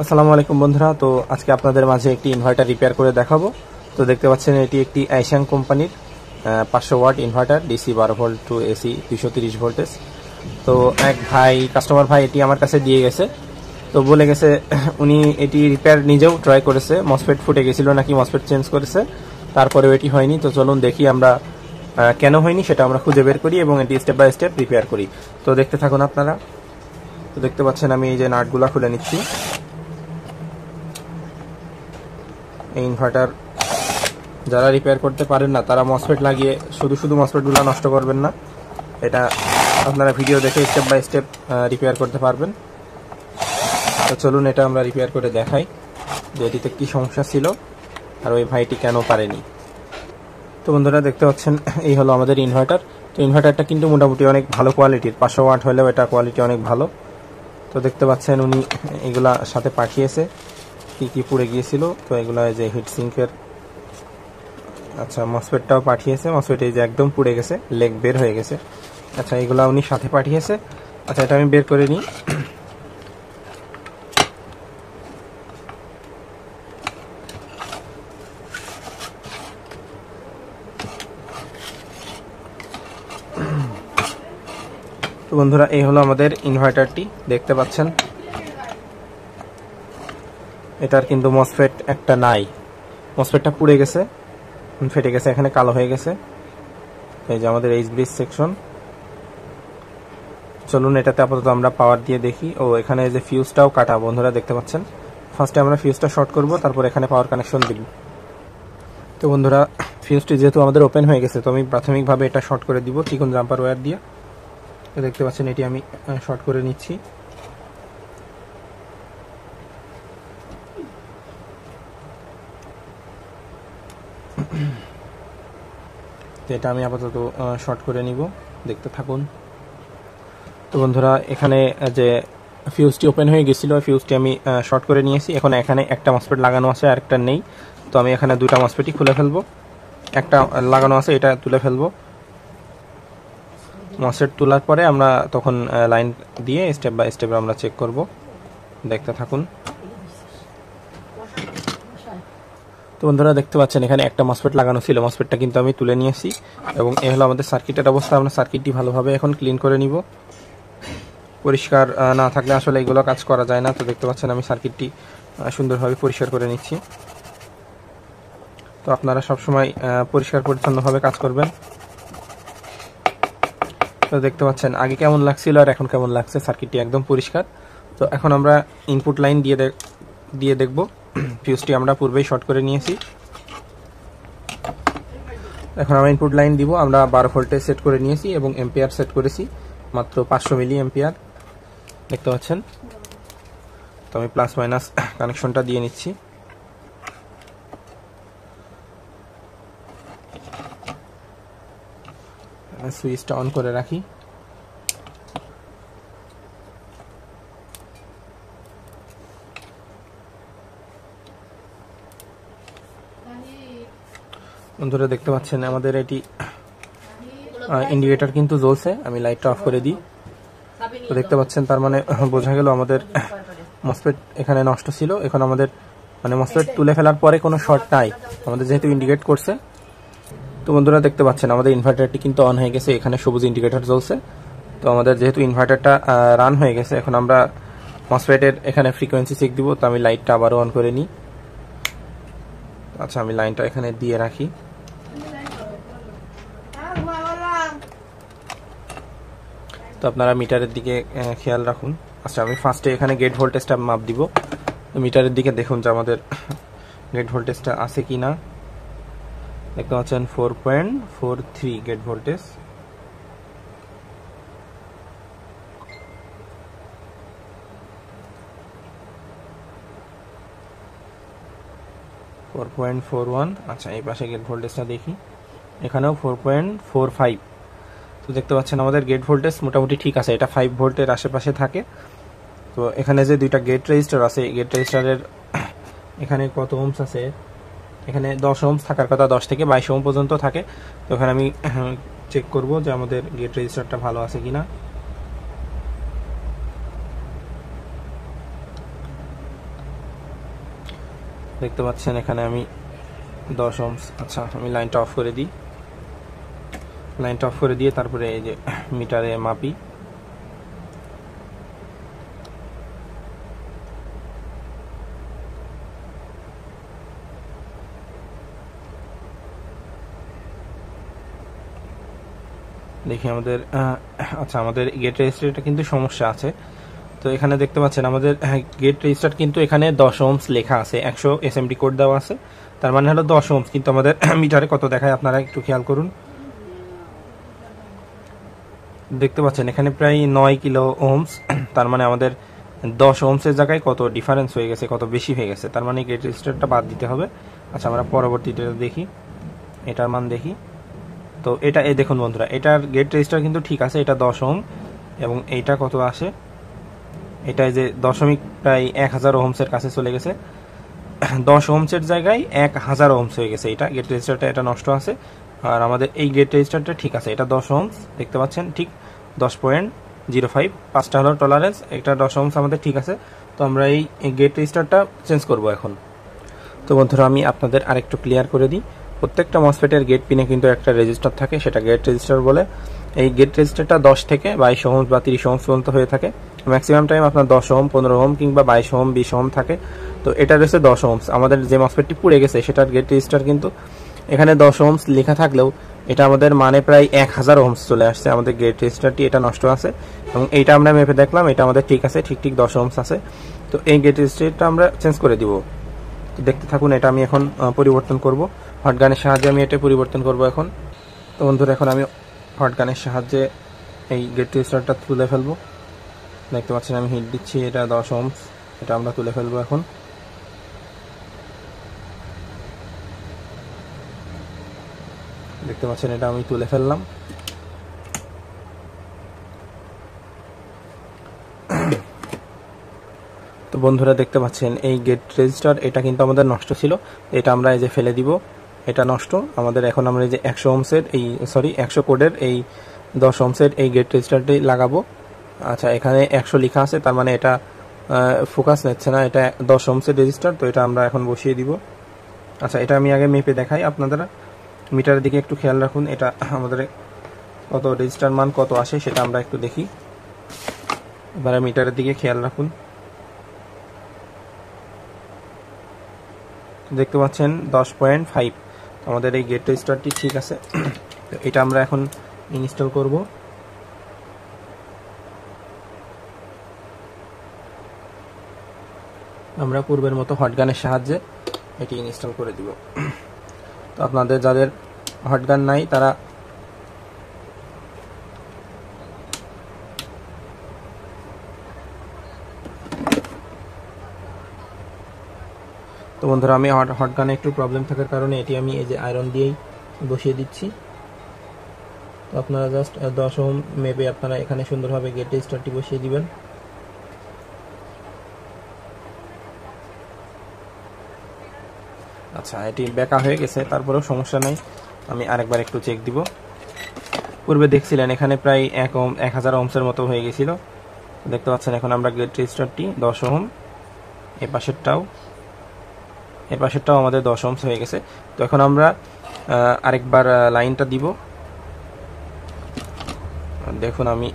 আসসালামু আলাইকুম বন্ধুরা। তো আজকে আপনাদের মাঝে একটি ইনভার্টার রিপেয়ার করে দেখাবো। তো দেখতে পাচ্ছেন এটি একটি আইশাং কোম্পানির 500 watt inverter, DC 12 volt to AC 230 voltage. তো এক ভাই, কাস্টমার ভাই এটি আমার কাছে দিয়ে গেছে। তো বলে গেছে উনি এটি রিপেয়ার নিজেও ট্রাই করেছে, মসফেট ফুটে গেছিল নাকি মসফেট চেঞ্জ করেছে, তারপরেও এটি হয়নি। তো চলুন দেখি আমরা কেন হয়নি সেটা আমরা খুঁজে বের করি এবং এটি স্টেপ বাই স্টেপ রিপেয়ার করি। তো দেখতে থাকুন আপনারা। তো দেখতে পাচ্ছেন আমি এই যে নাটগুলা খুলে নিচ্ছি। এই ইনভার্টার যারা রিপেয়ার করতে পারেন না তারা মসফেট লাগিয়ে শুধু শুধু মসফেটগুলো নষ্ট করবেন না। এটা আপনারা ভিডিও দেখে স্টেপ বাই স্টেপ রিপেয়ার করতে পারবেন। তো চলুন এটা আমরা রিপেয়ার করে দেখাই যে এটিতে কী সমস্যা ছিল আর ওই ভাইটি কেন পারেনি। তো বন্ধুরা দেখতে পাচ্ছেন এই হলো আমাদের ইনভার্টার। তো ইনভার্টারটা কিন্তু মোটামুটি অনেক ভালো কোয়ালিটির, 500 ওয়াট হলেও এটা কোয়ালিটি অনেক ভালো। তো দেখতে পাচ্ছেন উনি এগুলা সাথে পাঠিয়েছে, কি কি পুড়ে গিয়েছিল। তো এগুলা যে হিট সিঙ্কের, আচ্ছা মসফেটটাও পাঠিয়েছে। মসফেট এই যে একদম পুড়ে গেছে, লেগ বের হয়ে গেছে। আচ্ছা এগুলা উনি সাথে পাঠিয়েছে। আচ্ছা এটা আমি বের করে নিই। তো বন্ধুরা এই হলো আমাদের ইনভার্টারটি, দেখতে পাচ্ছেন এটার কিন্তু মসফেট একটা নাই, মসফেটটা পুড়ে গেছে, ফেটে গেছে, এখানে কালো হয়ে গেছে। এই যে আমাদের এইচ ব্রিজ সেকশন। চলুন এটাতে আপাতত আমরা পাওয়ার দিয়ে দেখি। ও এখানে যে ফিউজটাও কাটা, বন্ধুরা দেখতে পাচ্ছেন। ফার্স্টে আমরা ফিউজটা শর্ট করব, তারপর এখানে পাওয়ার কানেকশন দিব। তো বন্ধুরা ফিউজটি যেহেতু আমাদের ওপেন হয়ে গেছে, তো আমি প্রাথমিকভাবে এটা শর্ট করে দিব চিকন জাম্পার ওয়্যার দিয়ে। তো দেখতে পাচ্ছেন এটি আমি শর্ট করে নিচ্ছি। তো এটা আমি আপাতত শর্ট করে নিব, দেখতে থাকুন। তো বন্ধুরা এখানে যে ফিউজটি ওপেন হয়ে গেছিল, ফিউজটি আমি শর্ট করে নিয়েছি। এখন এখানে একটা মসফেট লাগানো আছে আর একটা নেই। তো আমি এখানে দুটা মসফেটই খুলে ফেলবো, একটা লাগানো আছে এটা তুলে ফেলবো। মসফেট তোলার পরে আমরা তখন লাইন দিয়ে স্টেপ বাই স্টেপ আমরা চেক করব, দেখতে থাকুন। তো বন্ধুরা দেখতে পাচ্ছেন এখানে একটা মসফেট লাগানো ছিল, মসফেটটা কিন্তু আমি তুলে নিয়েছি এবং এ হলো আমাদের সার্কিটের অবস্থা। আমরা সার্কিটটি ভালোভাবে এখন ক্লিন করে নিব। পরিষ্কার না থাকলে আসলে এগুলো কাজ করা যায় না। তো দেখতে পাচ্ছেন আমি সার্কিটটি সুন্দরভাবে পরিষ্কার করে নিচ্ছি। তো আপনারা সবসময় পরিষ্কার পরিচ্ছন্নভাবে কাজ করবেন। তো দেখতে পাচ্ছেন আগে কেমন লাগছিল আর এখন কেমন লাগছে, সার্কিটটি একদম পরিষ্কার। তো এখন আমরা ইনপুট লাইন দিয়ে দেখব। ফিউজটি আমরা পূর্বেই শর্ট করে নিয়েছি। এখন আমরা ইনপুট লাইন দিব। আমরা 12 ভোল্টে সেট করে নিয়েছি এবং এম্পিয়ার সেট করেছি মাত্র 500 মিলি এম্পিয়ার, দেখতে পাচ্ছেন। তো আমি প্লাস মাইনাস কানেকশনটা দিয়ে নিচ্ছি। সুইচটা অন করে রাখি। বন্ধুরা দেখতে পাচ্ছেন আমাদের এটি ইন্ডিকেটর কিন্তু জ্বলছে। আমি লাইটটা অফ করে দিই। তো দেখতে পাচ্ছেন তার মানে বোঝা গেল আমাদের মসফেট এখানে নষ্ট ছিল। এখন আমাদের মানে মসফেট তুলে ফেলার পরে কোনো শর্ট নাই, আমাদের যেহেতু ইন্ডিকেট করছে। তো বন্ধুরা দেখতে পাচ্ছেন আমাদের ইনভার্টারটি কিন্তু অন হয়ে গেছে, এখানে সবুজ ইন্ডিকেটর জ্বলছে। তো আমাদের যেহেতু ইনভার্টারটা রান হয়ে গেছে, এখন আমরা মসফেটের এখানে ফ্রিকোয়েন্সি চেক দিব। তো আমি লাইটটা আবারও অন করে নিই। আচ্ছা আমি লাইনটা এখানে দিয়ে রাখি। তো আপনারা মিটারের দিকে খেয়াল রাখুন। আচ্ছা আমি ফার্স্টে এখানে গেট ভোল্টেজটা মাপ দিব। মিটারের দিকে দেখুন যে আমাদের গেট ভোল্টেজটা আছে কি না। দেখতে পাচ্ছেন 4.43 গেট ভোল্টেজ। আচ্ছা এই পাশে গেট ভোল্টেজটা দেখি, এখানেও 4.45। তো দেখতে পাচ্ছেন আমাদের গেট ভোল্টেজ মোটামুটি ঠিক আছে, এটা 5 ভোল্টের আশেপাশে থাকে। তো এখানে যে দুইটা গেট রেজিস্টার আছে, গেট রেজিস্টারের এখানে কত ওহমস আছে, এখানে 10 ওহমস থাকার কথা, 10 থেকে 22 ওহম পর্যন্ত থাকে। তো এখানে আমি চেক করব যে আমাদের গেট রেজিস্টারটা ভালো আছে কিনা। দেখতে পাচ্ছেন এখানে আমি 10 ohms। আচ্ছা, আমি লাইনটা অফ করে দিই। লাইনটা অফ করে দিয়ে তারপরে এই যে মিটারে মাপি। দেখি আমাদের আচ্ছা, আমাদের গেট রেজিস্টারটা কিন্তু সমস্যা আছে। তো এখানে দেখতে পাচ্ছেন আমাদের গেট রেজিস্টার কিন্তু এখানে 10 ohms লেখা আছে, 100 SMD কোড দেওয়া আছে, তার মানে হলো 10 ohms। কিন্তু আমাদের মিটারে কত দেখায় আপনারা একটু খেয়াল করুন। দেখতে পাচ্ছেন এখানে প্রায় 9 কিলো ওহমস, তার মানে আমাদের 10 ওহমসের জায়গায় কত ডিফারেন্স হয়ে গেছে, কত বেশি হয়ে গেছে, তার মানে গেট রেজিস্টারটা বাদ দিতে হবে। আচ্ছা, আমরা পরবর্তীটা দেখি, এটার মান দেখি। তো এটা এই দেখুন বন্ধুরা, এটার গেট রেজিস্টার কিন্তু ঠিক আছে, এটা 10 ওহম, এবং এইটা কত আসে, এটা যে দশমিক প্রায় 1000 ওহমসের কাছে চলে গেছে। 10 ওহমসের জায়গায় 1000 ওহমস হয়ে গেছে, এটা গেট রেজিস্টারটা এটা নষ্ট আছে। আর আমাদের এই গেট রেজিস্টারটা ঠিক আছে, এটা 10 ওহমস, দেখতে পাচ্ছেন ঠিক 10.05, 5টা হলো টলারেন্স, এটা 10 ওহমস আমাদের ঠিক আছে। তো আমরা এই গেট রেজিস্টারটা চেঞ্জ করব এখন। তো বন্ধুরা, আমি আপনাদের আরেকটু ক্লিয়ার করে দিই, প্রত্যেকটা মসফেটের গেট পিনে কিন্তু একটা রেজিস্টার থাকে, সেটা গেট রেজিস্টার বলে। এই গেট রেজিস্টারটা 10 থেকে 22 ওহম বা 30 ওহম পর্যন্ত হয়ে থাকে। ম্যাক্সিমাম টাইম আপনার 10 ওহম, 15 ওহম কিংবা 22 ওহম, 20 ওহম থাকে। তো এটা রয়েছে 10 ওহমস। আমাদের যে মসফেটটি পুড়ে গেছে সেটার গেট রেজিস্টার কিন্তু এখানে 10 ওহমস লেখা থাকলেও এটা আমাদের মানে প্রায় 1000 ওহমস চলে আসছে। আমাদের গেট রেজিস্টারটি এটা নষ্ট আছে, এবং এইটা আমরা মেপে দেখলাম, এটা আমাদের ঠিক আছে, ঠিক 10 ওহমস আছে। তো এই গেট রেজিস্টারটা আমরা চেঞ্জ করে দিব। তো দেখতে থাকুন, এটা আমি এখন পরিবর্তন করব হট গানের সাহায্যে। আমি এটা পরিবর্তন করব এখন। তো বন্ধুরা, এখন আমি হট গানের সাহায্যে এই গেট রেজিস্টারটা তুলে ফেলবো। দেখতে পাচ্ছেন আমি হিট দিচ্ছি, এটা 10 ওহমস, এটা আমরা তুলে ফেলবো এখন। দেখতে পাচ্ছেন এটা আমি তুলে ফেললাম। তো বন্ধুরা, দেখতে পাচ্ছেন এই গেট রেজিস্টার এটা কিন্তু আমাদের নষ্ট ছিল, এটা আমরা এই যে ফেলে দিব, এটা নষ্ট আমাদের। এখন আমরা এই যে 100 ওহমসের এই 100 কোডের এই 10 ওহমসের এই গেট রেজিস্টারটি লাগাবো। আচ্ছা, এখানে 100 লেখা আছে, তার মানে এটা ফোকাস নিচ্ছে না, এটা 10 ওহমসের রেজিস্টার। তো এটা আমরা এখন বসিয়ে দিব। আচ্ছা, এটা আমি আগে মেপে দেখাই, আপনারা মিটারের দিকে একটু খেয়াল রাখুন, এটা আমাদের কত রেজিস্টার মান কত আসে সেটা আমরা একটু দেখি। এবারে মিটারের দিকে খেয়াল রাখুন, দেখতে পাচ্ছেন 10.5। আমাদের এই গেট রেজিস্টারটি ঠিক আছে। এটা আমরা এখন ইনস্টল করব। আমরা পূর্বের মতো হটগানের সাহায্যে এটি ইনস্টল করে দিব। তো আপনাদের যাদের হটগান নাই তারা তো বন্ধুরা, আমি হটগানে একটু প্রবলেম থাকার কারণে এটি আমি এই যে আয়রন দিয়েই বসিয়ে দিচ্ছি। তো আপনারা জাস্ট 10 ওহম মেপে আপনারা এখানে সুন্দরভাবে গেট রেজিস্টারটি বসিয়ে দিবেন। আচ্ছা, এটি বেঁকা হয়ে গেছে, তারপরেও সমস্যা নাই, আমি আরেকবার একটু চেক দিব। পূর্বে দেখছিলেন এখানে প্রায় 1000 ওহমসের মতো হয়ে গেছিল। দেখতে পাচ্ছেন এখন আমরা গেট রেজিস্টারটি 10 ওহম, এই পাশেরটাও আমাদের 10 ওহমস হয়ে গেছে। তো এখন আমরা আরেকবার লাইনটা দিব। দেখুন, আমি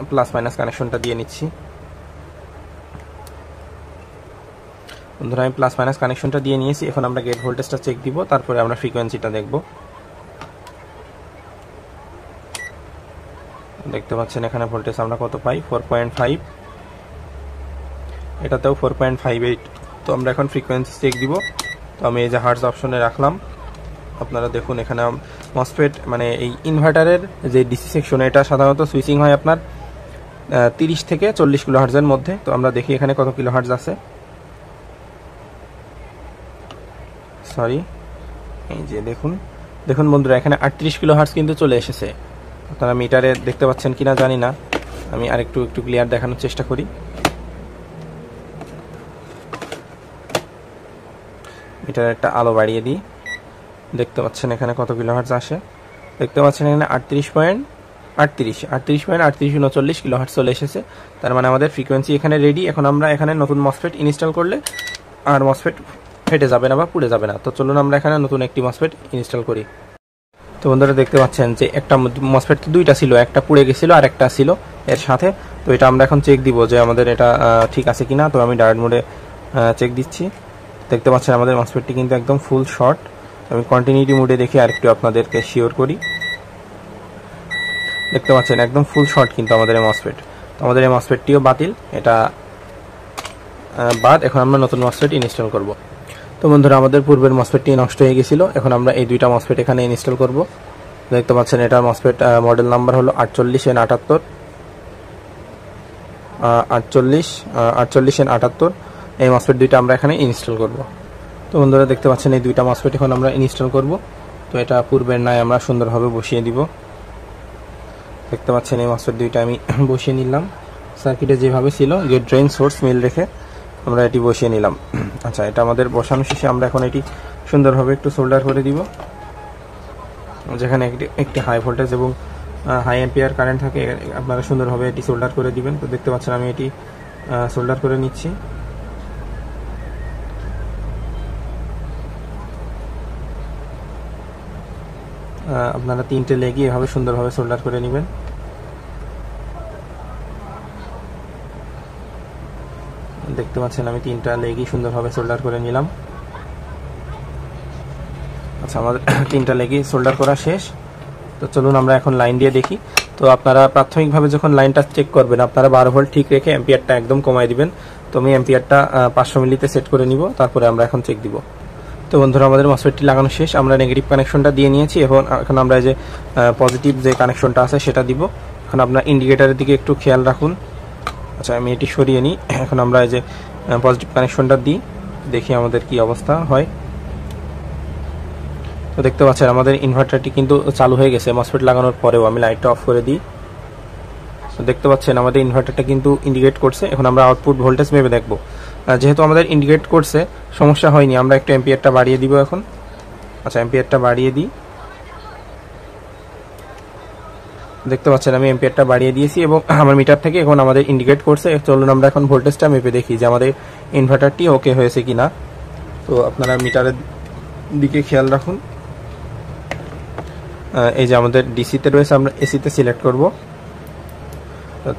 প্লাস মাইনাস কানেকশনটা দিয়ে নিচ্ছি। বন্ধুরা, আমি প্লাস মাইনাস কানেকশনটা দিয়ে নিয়েছি। এখন আমরা গেট ভোল্টেজটা চেক দিব, তারপরে আমরা ফ্রিকোয়েন্সিটা দেখব। দেখতে পাচ্ছেন এখানে ভোল্টেজ আমরা কত পাই, 4.5, এটাতেও 4.58। তো আমরা এখন ফ্রিকোয়েন্সি চেক দিব। তো আমি এই যে হার্টজ অপশনে রাখলাম, আপনারা দেখুন এখানে মসফেট মানে এই ইনভার্টারের যে ডিসি সেকশন, এটা সাধারণত সুইচিং হয় আপনার 30 থেকে 40 কিলো হার্টজের মধ্যে। তো আমরা দেখি এখানে কত কিলো হার্টজ আছে। সরি, এই যে দেখুন বন্ধুরা, এখানে 38 কিলো হার্টজ কিন্তু চলে এসেছে। আপনারা মিটারে দেখতে পাচ্ছেন কিনা জানি না, আমি আরেকটু ক্লিয়ার দেখানোর চেষ্টা করি। মিটারের একটা আলো বাড়িয়ে দিই, দেখতে পাচ্ছেন এখানে কত কিলো হার্টজ আসে। দেখতে পাচ্ছেন এখানে 38.39 কিলো হার্টজ চলে এসেছে। তার মানে আমাদের ফ্রিকোয়েন্সি এখানে রেডি। এখন আমরা এখানে নতুন মসফেট ইনস্টল করলে আর মসফেট ফেটে যাবে না বা পুড়ে যাবে না। তো চলুন আমরা এখানে নতুন একটি মসফেট ইনস্টল করি। তো বন্ধুরা দেখতে পাচ্ছেন যে একটা মসফেট তো দুইটা ছিল, একটা পুড়ে গেছিল আর একটা ছিল এর সাথে। তো এটা আমরা এখন চেক দিব যে আমাদের এটা ঠিক আছে কিনা। তো আমি ডায়োড মোডে চেক দিচ্ছি। দেখতে পাচ্ছেন আমাদের মসফেটটি কিন্তু একদম ফুল শর্ট। আমি কন্টিনিউটি মোডে দেখে আরেকটু আপনাদেরকে শিওর করি। দেখতে পাচ্ছেন একদম ফুল শর্ট কিন্তু আমাদের এই মসফেট। তো আমাদের এই মসফেটটিও বাতিল, এটা বাদ। এখন আমরা নতুন মসফেট ইনস্টল করব। তো বন্ধুরা আমাদের পূর্বের মসফেটটি নষ্ট হয়ে গেছিল, এখন আমরা এই দুইটা মসফেট এখানে ইনস্টল করব। দেখতে পাচ্ছেন এটার মসফেট মডেল নাম্বার হলো 48N78 48N78। এই মসফেট দুইটা আমরা এখানে ইনস্টল করব। তো বন্ধুরা দেখতে পাচ্ছেন এই দুইটা মসফেট এখন আমরা ইনস্টল করব। তো এটা পূর্বের নাই আমরা সুন্দরভাবে বসিয়ে দিব। দেখতে পাচ্ছেন এই মসফেট দুইটা আমি বসিয়ে নিলাম সার্কিটে যেভাবে ছিল, গেট ড্রেন সোর্স মিল রেখে আমরা এটি বসিয়ে নিলাম। আচ্ছা, এটা আমাদের বসানো শেষে আমরা এখন এটি সুন্দরভাবে একটু সোল্ডার করে দিব। যেখানে একটি হাই ভোল্টেজ এবং হাই অ্যাম্পিয়ার কারেন্ট থাকে আপনারা সুন্দরভাবে এটি সোল্ডার করে দিবেন। তো দেখতে পাচ্ছেন আমি এটি সোল্ডার করে নিচ্ছি। আপনারা 3টে লেগই এভাবে সুন্দরভাবে সোল্ডার করে নেবেন। দেখতে পাচ্ছেন আমি 3টা লেগই সুন্দরভাবে সোল্ডার করে নিলাম। আচ্ছা, আমাদের 3টা লেগই সোল্ডার করা শেষ। তো চলুন আমরা এখন লাইন দিয়ে দেখি। তো আপনারা প্রাথমিকভাবে যখন লাইনটা চেক করবেন আপনারা 12 ভোল্ট ঠিক রেখে অ্যাম্পিয়ারটা একদম কমাই দিবেন। তো আমি অ্যাম্পিয়ারটা 500 মিলিতে সেট করে নিব, তারপরে আমরা এখন চেক দিব। তো বন্ধুরা আমাদের মসফেটটি লাগানো শেষ, আমরা নেগেটিভ কানেকশনটা দিয়ে নিয়েছি। এখন আমরা যে পজিটিভ যে কানেকশনটা আছে সেটা দিব। এখন আপনার ইন্ডিকেটারের দিকে একটু খেয়াল রাখুন। আচ্ছা, আমি এটি সরিয়ে নিই। এখন আমরা এই যে পজিটিভ কানেকশনটা দিই, দেখি আমাদের কি অবস্থা হয়। তো দেখতে পাচ্ছেন আমাদের ইনভার্টারটি কিন্তু চালু হয়ে গেছে মসফেট লাগানোর পরেও। আমি লাইটটা অফ করে দিই। তো দেখতে পাচ্ছেন আমাদের ইনভার্টারটা কিন্তু ইন্ডিকেট করছে। এখন আমরা আউটপুট ভোল্টেজ মেপে দেখব। যেহেতু আমাদের ইন্ডিকেট করছে সমস্যা হয়নি, আমরা একটু অ্যাম্পিয়ারটা বাড়িয়ে দিব এখন। আচ্ছা, অ্যাম্পিয়ারটা বাড়িয়ে দিই। দেখতে পাচ্ছেন আমি অ্যাম্পিয়ারটা বাড়িয়ে দিয়েছি এবং আমার মিটার থেকে এখন আমাদের ইন্ডিকেট করছে। চলুন আমরা এখন ভোল্টেজটা মেপে দেখি যে আমাদের ইনভার্টারটি ওকে হয়েছে কিনা। তো আপনারা মিটারের দিকে খেয়াল রাখুন। এই যে আমাদের ডিসিতে রয়েছে, আমরা এসিতে সিলেক্ট করব।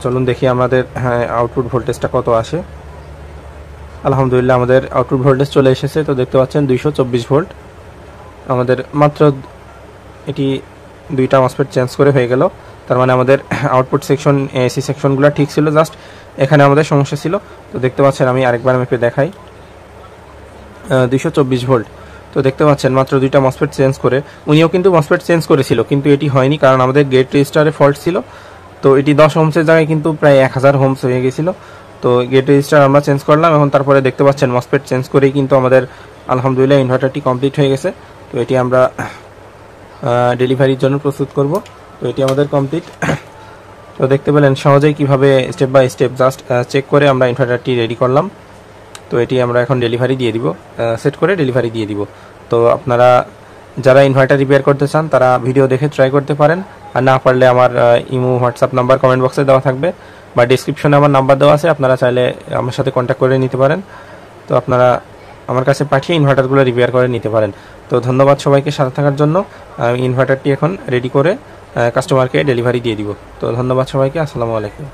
চলুন দেখি আমাদের আউটপুট ভোল্টেজটা কত আসে। আলহামদুলিল্লাহ আমাদের আউটপুট ভোল্টেজ চলে এসেছে। তো দেখতে পাচ্ছেন 224 ভোল্ট। আমাদের মাত্র এটি দুইটা মসফেট চেঞ্জ করে হয়ে গেল। তার মানে আমাদের আউটপুট সেকশন এসি সেকশনগুলো ঠিক ছিল, জাস্ট এখানে আমাদের সমস্যা ছিল। তো দেখতে পাচ্ছেন আমি আরেকবার মেপে দেখাই, 224 ভোল্ট। তো দেখতে পাচ্ছেন মাত্র দুইটা মসফেট চেঞ্জ করে, উনিও কিন্তু মসফেট চেঞ্জ করেছিল কিন্তু এটি হয়নি, কারণ আমাদের গেট রেজিস্টারে ফল্ট ছিল। তো এটি 10 ওহমসের জায়গায় কিন্তু প্রায় 1000 ওহমস হয়ে গেছিল। তো গেট রেজিস্টার আমরা চেঞ্জ করলাম। এখন তারপরে দেখতে পাচ্ছেন মসফেট চেঞ্জ করেই কিন্তু আমাদের আলহামদুলিল্লাহ ইনভার্টারটি কমপ্লিট হয়ে গেছে। তো এটি আমরা ডেলিভারির জন্য প্রস্তুত করব। তো এটি আমাদের কমপ্লিট। তো দেখতে পেলেন সহজেই কিভাবে step by step just check করে আমরা ইনভার্টারটি রেডি করলাম। তো এটি আমরা এখন ডেলিভারি দিয়ে দিব, সেট করে ডেলিভারি দিয়ে দিব। তো আপনারা যারা ইনভার্টার রিপেয়ার করতে চান তারা ভিডিও দেখে ট্রাই করতে পারেন। আর না পারলে আমার ইমো হোয়াটসঅ্যাপ নাম্বার কমেন্ট বক্সে দেওয়া থাকবে বা ডিসক্রিপশনে আমার নাম্বার দেওয়া আছে, আপনারা চাইলে আমার সাথে কন্ট্যাক্ট করে নিতে পারেন। তো আপনারা আমার কাছে পাঠিয়ে ইনভার্টারগুলো রিপেয়ার করে নিতে পারেন। তো ধন্যবাদ সবাইকে সাথে থাকার জন্য। আমি ইনভার্টারটি এখন রেডি করে কাস্টমারকে ডেলিভারি দিয়ে দিব। তো ধন্যবাদ সবাইকে, আসসালামু আলাইকুম।